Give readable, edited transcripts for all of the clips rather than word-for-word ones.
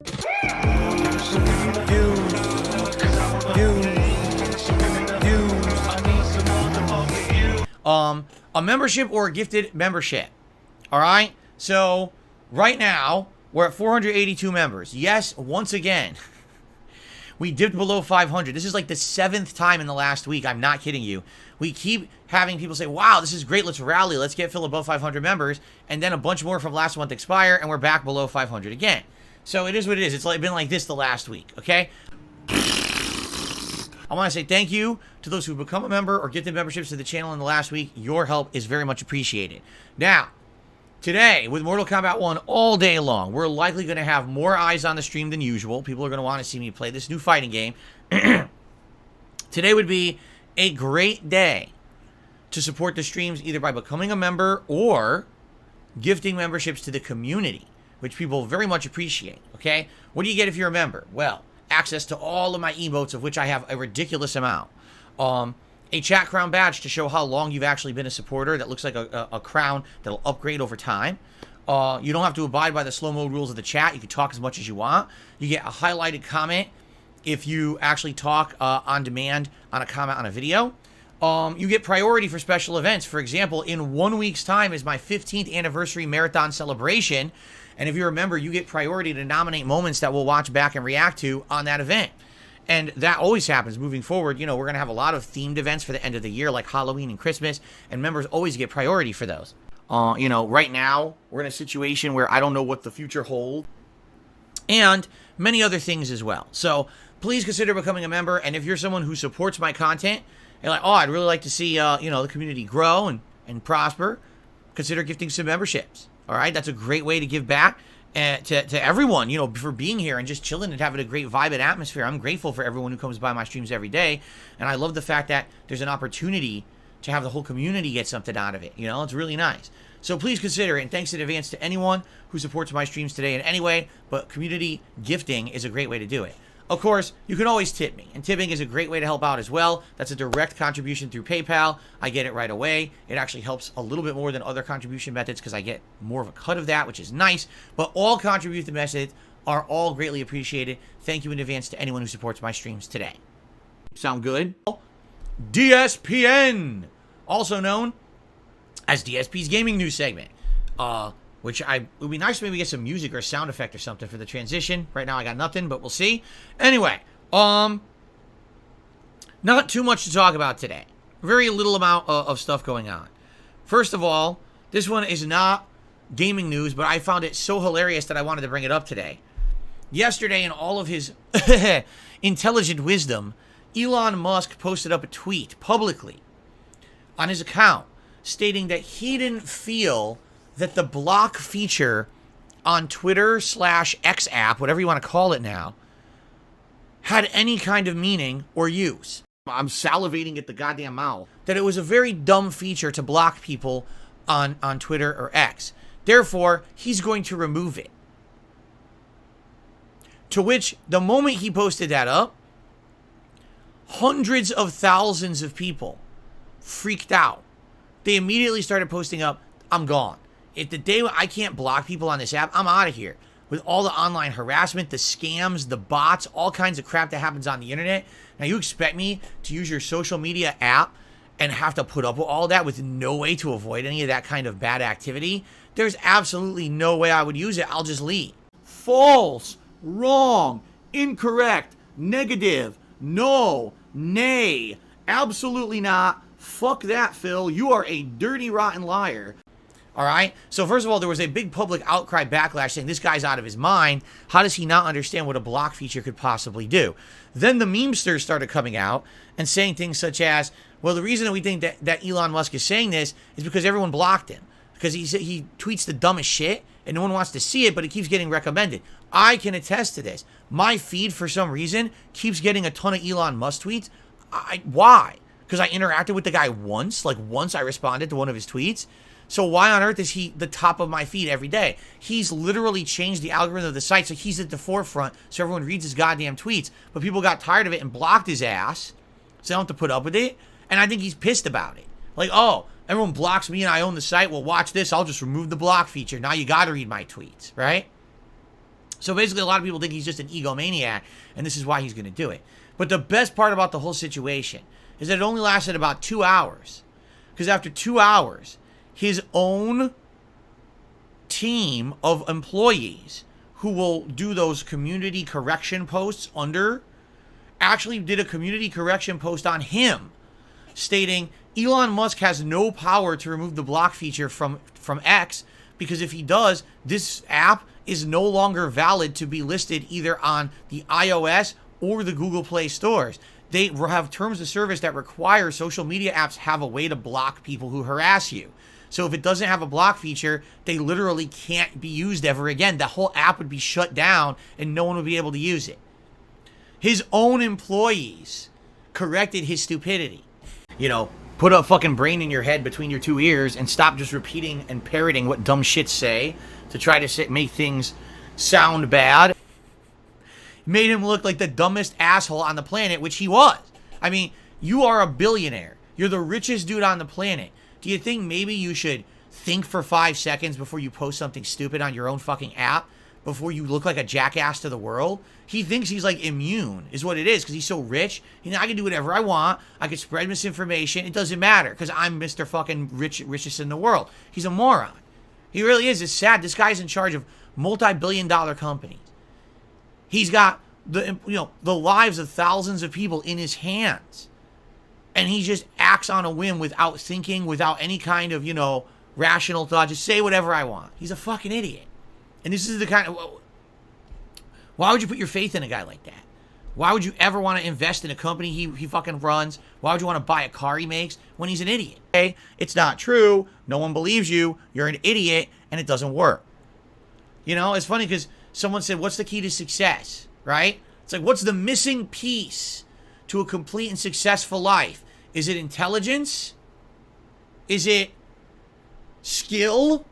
A membership or a gifted membership. All right. So right now we're at 482 members. Yes, once again, we dipped below 500. This is like the 7th time in the last week. I'm not kidding you. We keep having people say, wow, this is great. Let's rally. Let's get Phil above 500 members. And then a bunch more from last month expire, and we're back below 500 again. So it is what it is. It's like been like this the last week, okay? I want to say thank you to those who become a member or gifted memberships to the channel in the last week. Your help is very much appreciated. Now, today, with Mortal Kombat 1 all day long, we're likely going to have more eyes on the stream than usual. People are going to want to see me play this new fighting game. Today would be a great day to support the streams either by becoming a member or gifting memberships to the community, which people very much appreciate, okay? What do you get if you're a member? Well, access to all of my emotes, of which I have a ridiculous amount. A chat crown badge to show how long you've actually been a supporter that looks like a crown that'll upgrade over time. You don't have to abide by the slow mode rules of the chat. You can talk as much as you want. You get a highlighted comment if you actually talk on demand on a comment on a video. You get priority for special events. For example, in 1 week's time is my 15th anniversary marathon celebration. And if you're a member, you get priority to nominate moments that we'll watch back and react to on that event. And that always happens moving forward. You know, we're going to have a lot of themed events for the end of the year, like Halloween and Christmas, and members always get priority for those. You know, right now, we're in a situation where I don't know what the future holds, and many other things as well. So please consider becoming a member, and if you're someone who supports my content, and like, oh, I'd really like to see, you know, the community grow and prosper, consider gifting some memberships. All right, that's a great way to give back to everyone, you know, for being here and just chilling and having a great vibe and atmosphere. I'm grateful for everyone who comes by my streams every day, and I love the fact that there's an opportunity to have the whole community get something out of it. You know, it's really nice. So please consider it, and thanks in advance to anyone who supports my streams today in any way, but community gifting is a great way to do it. Of course, you can always tip me, and tipping is a great way to help out as well. That's a direct contribution through PayPal. I get it right away. It actually helps a little bit more than other contribution methods because I get more of a cut of that, which is nice. But all contribution methods are all greatly appreciated. Thank you in advance to anyone who supports my streams today. Sound good? DSPN, also known as DSP's gaming news segment. Which it would be nice to maybe get some music or sound effect or something for the transition. Right now I got nothing, but we'll see. Anyway, not too much to talk about today. Very little amount of stuff going on. First of all, this one is not gaming news, but I found it so hilarious that I wanted to bring it up today. Yesterday, in all of his intelligent wisdom, Elon Musk posted up a tweet publicly on his account stating that he didn't feel that the block feature on Twitter/X app, whatever you want to call it now, had any kind of meaning or use. I'm salivating at the goddamn mouth. That it was a very dumb feature to block people on Twitter or X. Therefore, he's going to remove it. To which, the moment he posted that up, hundreds of thousands of people freaked out. They immediately started posting up, I'm gone. If the day I can't block people on this app, I'm out of here. With all the online harassment, the scams, the bots, all kinds of crap that happens on the internet. Now, you expect me to use your social media app and have to put up with all that with no way to avoid any of that kind of bad activity? There's absolutely no way I would use it. I'll just leave. False, wrong, incorrect, negative, no, nay, absolutely not. Fuck that, Phil. You are a dirty, rotten liar. All right. So first of all, there was a big public outcry backlash saying this guy's out of his mind. How does he not understand what a block feature could possibly do? Then the memesters started coming out and saying things such as, well, the reason that we think that Elon Musk is saying this is because everyone blocked him. Because he tweets the dumbest shit and no one wants to see it, but it keeps getting recommended. I can attest to this. My feed, for some reason, keeps getting a ton of Elon Musk tweets. Why? Because I interacted with the guy once. Like, once I responded to one of his tweets. So why on earth is he the top of my feed every day? He's literally changed the algorithm of the site so he's at the forefront so everyone reads his goddamn tweets. But people got tired of it and blocked his ass, so they don't have to put up with it. And I think he's pissed about it. Like, oh, everyone blocks me and I own the site. Well, watch this. I'll just remove the block feature. Now you got to read my tweets, right? So basically, a lot of people think he's just an egomaniac, and this is why he's going to do it. But the best part about the whole situation is that it only lasted about 2 hours. Because after 2 hours, his own team of employees who will do those community correction posts under actually did a community correction post on him, stating Elon Musk has no power to remove the block feature from X, because if he does, this app is no longer valid to be listed either on the iOS or the Google Play stores. They have terms of service that require social media apps have a way to block people who harass you. So if it doesn't have a block feature, they literally can't be used ever again. The whole app would be shut down and no one would be able to use it. His own employees corrected his stupidity. You know, put a fucking brain in your head between your two ears and stop just repeating and parroting what dumb shits say to try to make things sound bad. Made him look like the dumbest asshole on the planet, which he was. I mean, you are a billionaire. You're the richest dude on the planet. Do you think maybe you should think for 5 seconds before you post something stupid on your own fucking app? Before you look like a jackass to the world? He thinks he's like immune, is what it is, because he's so rich. You know, I can do whatever I want. I can spread misinformation. It doesn't matter, because I'm Mr. fucking richest in the world. He's a moron. He really is. It's sad. This guy's in charge of multi-billion-dollar companies. He's got the lives of thousands of people in his hands. And he just acts on a whim without thinking, without any kind of, rational thought. Just say whatever I want. He's a fucking idiot. And this is the kind of... Why would you put your faith in a guy like that? Why would you ever want to invest in a company he fucking runs? Why would you want to buy a car he makes when he's an idiot? Okay? It's not true. No one believes you. You're an idiot, and it doesn't work. It's funny because someone said, what's the key to success? Right? It's like, what's the missing piece to a complete and successful life? Is it intelligence? Is it skill?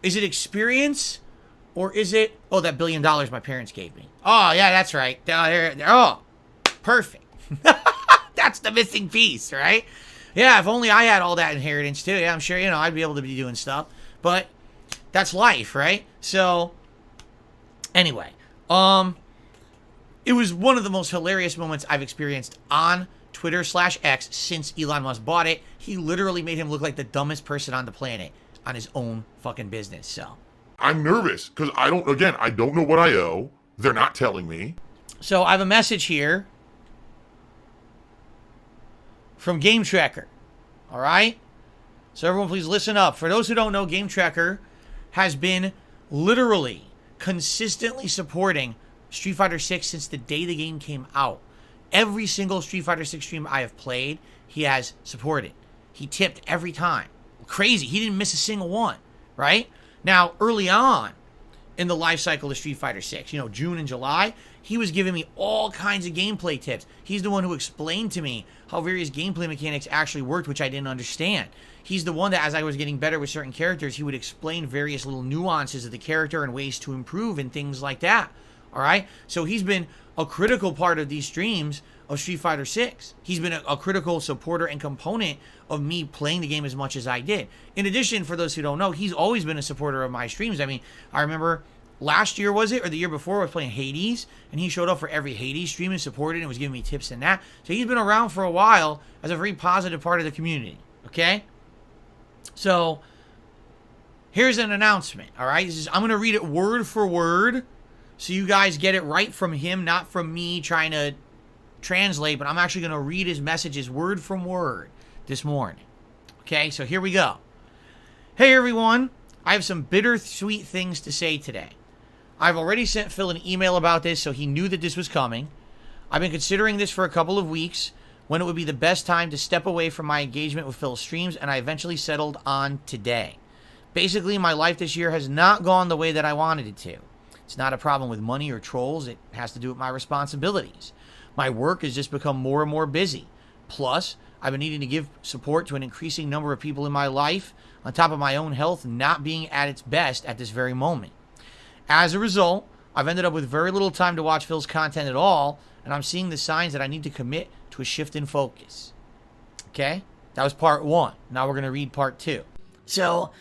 Is it experience? Or is it, that $1 billion my parents gave me? Oh, yeah, that's right. Oh, perfect. That's the missing piece, right? Yeah, if only I had all that inheritance too. Yeah, I'm sure, I'd be able to be doing stuff. But that's life, right? So, anyway, it was one of the most hilarious moments I've experienced on Twitter/X since Elon Musk bought it. He literally made him look like the dumbest person on the planet on his own fucking business, so... I'm nervous because I don't know what I owe. They're not telling me. So I have a message here from Gametrker. All right? So everyone please listen up. For those who don't know, Gametrker has been literally consistently supporting Street Fighter 6 since the day the game came out. Every single Street Fighter 6 stream I have played, he has supported. He tipped every time. Crazy. He didn't miss a single one, right? Now, early on in the life cycle of Street Fighter 6, June and July, he was giving me all kinds of gameplay tips. He's the one who explained to me how various gameplay mechanics actually worked, which I didn't understand. He's the one that, as I was getting better with certain characters, he would explain various little nuances of the character and ways to improve and things like that. All right? So he's been a critical part of these streams of Street Fighter 6. He's been a critical supporter and component of me playing the game as much as I did. In addition, for those who don't know, he's always been a supporter of my streams. I mean, I remember last year, was it? Or the year before, I was playing Hades, and he showed up for every Hades stream and supported and was giving me tips and that. So he's been around for a while as a very positive part of the community. Okay? So, here's an announcement, all right? I'm going to read it word for word so you guys get it right from him, not from me trying to translate, but I'm actually going to read his messages word from word this morning. Okay, so here we go. Hey everyone, I have some bittersweet things to say today. I've already sent Phil an email about this, so he knew that this was coming. I've been considering this for a couple of weeks, when it would be the best time to step away from my engagement with Phil's streams, and I eventually settled on today. Basically, my life this year has not gone the way that I wanted it to. It's not a problem with money or trolls, it has to do with my responsibilities. My work has just become more and more busy. Plus, I've been needing to give support to an increasing number of people in my life, on top of my own health not being at its best at this very moment. As a result, I've ended up with very little time to watch Phil's content at all, and I'm seeing the signs that I need to commit to a shift in focus. Okay? That was part one. Now we're going to read part two. So,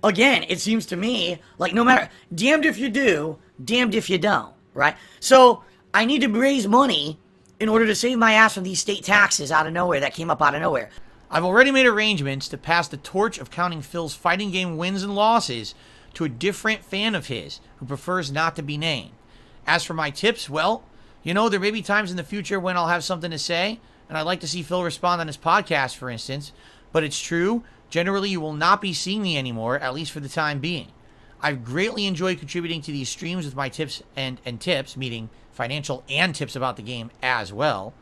again, it seems to me like no matter, damned if you do, damned if you don't, right? So I need to raise money in order to save my ass from these state taxes out of nowhere that came up out of nowhere. I've already made arrangements to pass the torch of counting Phil's fighting game wins and losses to a different fan of his who prefers not to be named. As for my tips, well, you know, there may be times in the future when I'll have something to say, and I'd like to see Phil respond on his podcast, for instance, but it's true, generally you will not be seeing me anymore, at least for the time being. I've greatly enjoyed contributing to these streams with my tips and tips, meaning financial and tips about the game as well,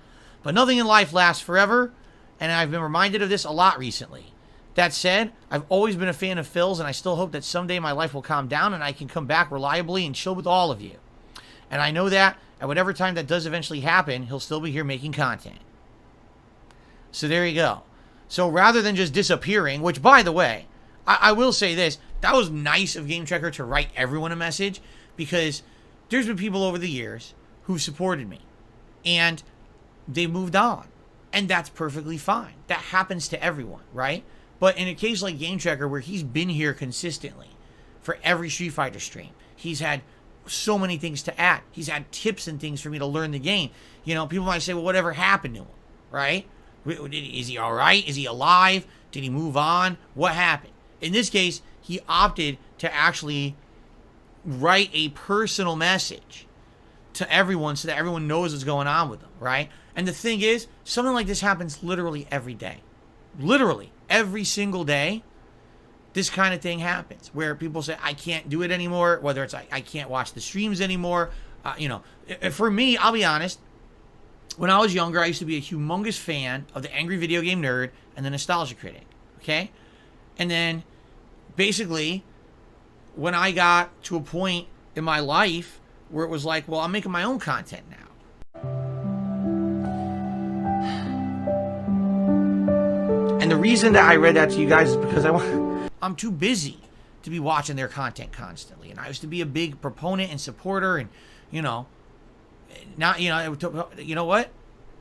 but nothing in life lasts forever, and I've been reminded of this a lot recently. That said, I've always been a fan of Phil's, and I still hope that someday my life will calm down and I can come back reliably and chill with all of you. And I know that at whatever time that does eventually happen, he'll still be here making content. So there you go. So rather than just disappearing, which by the way, I will say this, that was nice of Gametrker to write everyone a message, because there's been people over the years who supported me and they moved on. And that's perfectly fine. That happens to everyone, right? But in a case like Gametrker, where he's been here consistently for every Street Fighter stream, he's had so many things to add. He's had tips and things for me to learn the game. You know, people might say, well, whatever happened to him, right? Is he all right? Is he alive? Did he move on? What happened? In this case, he opted to actually write a personal message to everyone so that everyone knows what's going on with them, right? And the thing is, something like this happens literally every day. Literally, every single day, this kind of thing happens where people say, I can't do it anymore, whether it's I can't watch the streams anymore. You know, for me, I'll be honest, when I was younger, I used to be a humongous fan of the Angry Video Game Nerd and the Nostalgia Critic, okay? And then, basically, when I got to a point in my life where it was like, well, I'm making my own content now. And the reason that I read that to you guys is because I'm too busy to be watching their content constantly. And I used to be a big proponent and supporter, and, you know, not, you know what?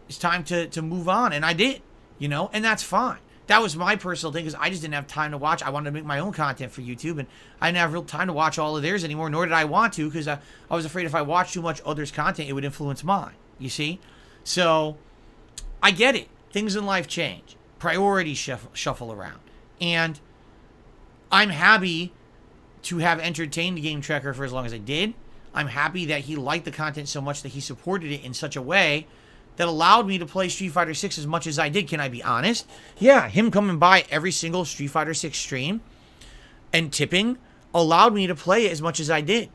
It's time to move on. And I did, you know, and that's fine. That was my personal thing, because I just didn't have time to watch. I wanted to make my own content for YouTube, and I didn't have real time to watch all of theirs anymore, nor did I want to, because I was afraid if I watched too much others' content, it would influence mine, you see? So, I get it. Things in life change. Priorities shuffle around. And I'm happy to have entertained Gametrker for as long as I did. I'm happy that he liked the content so much that he supported it in such a way that allowed me to play Street Fighter 6 as much as I did. Can I be honest? Yeah, him coming by every single Street Fighter 6 stream and tipping allowed me to play it as much as I did.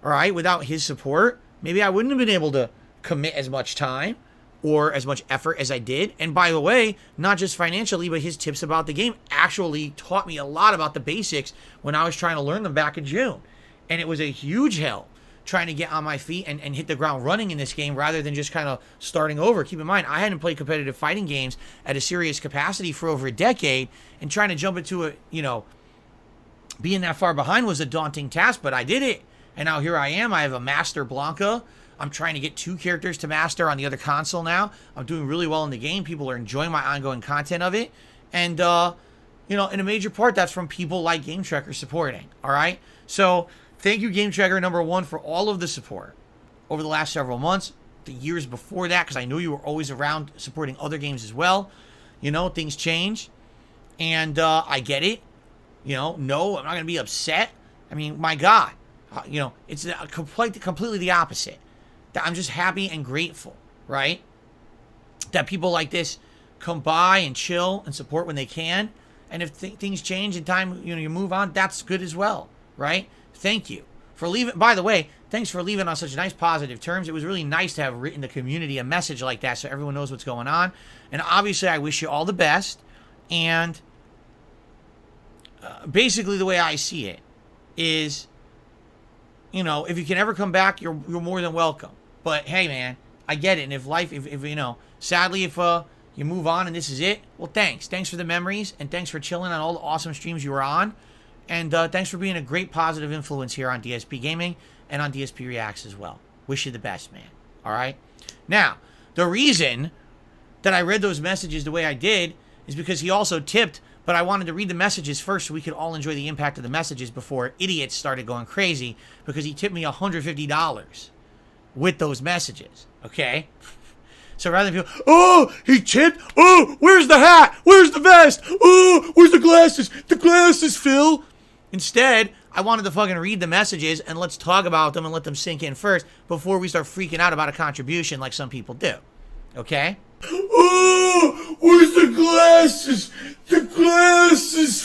All right, without his support, maybe I wouldn't have been able to commit as much time or as much effort as I did. And by the way, not just financially, but his tips about the game actually taught me a lot about the basics when I was trying to learn them back in June. And it was a huge help trying to get on my feet and hit the ground running in this game rather than just kind of starting over. Keep in mind, I hadn't played competitive fighting games at a serious capacity for over a decade, and trying to jump into it, you know, being that far behind was a daunting task, but I did it. And now here I am. I have a Master Blanca. I'm trying to get 2 characters to master on the other console now. I'm doing really well in the game. People are enjoying my ongoing content of it. And, you know, in a major part, that's from people like Gametrker supporting. All right? So, thank you, Gametrker, number one, for all of the support over the last several months, the years before that, because I knew you were always around supporting other games as well. You know, things change. And I get it. You know, no, I'm not going to be upset. I mean, my God. You know, it's completely the opposite. That I'm just happy and grateful, right? That people like this come by and chill and support when they can. And if things change in time, you know, you move on, that's good as well, right? Thank you for leaving. By the way, thanks for leaving on such nice positive terms. It was really nice to have written the community a message like that so everyone knows what's going on. And obviously, I wish you all the best. And basically, the way I see it is, you know, if you can ever come back, you're more than welcome. But hey, man, I get it. And if life, if you know, sadly, if you move on and this is it, well, thanks. Thanks for the memories, and thanks for chilling on all the awesome streams you were on. And thanks for being a great positive influence here on DSP Gaming and on DSP Reacts as well. Wish you the best, man. All right? Now, the reason that I read those messages the way I did is because he also tipped But I wanted to read the messages first so we could all enjoy the impact of the messages before idiots started going crazy, because he tipped me $150 with those messages, okay? So rather than people, oh, he tipped, oh, where's the hat? Where's the vest? Oh, where's the glasses? The glasses, Phil. Instead, I wanted to fucking read the messages and let's talk about them and let them sink in first before we start freaking out about a contribution like some people do, okay? Oh, where's the glasses? The glasses,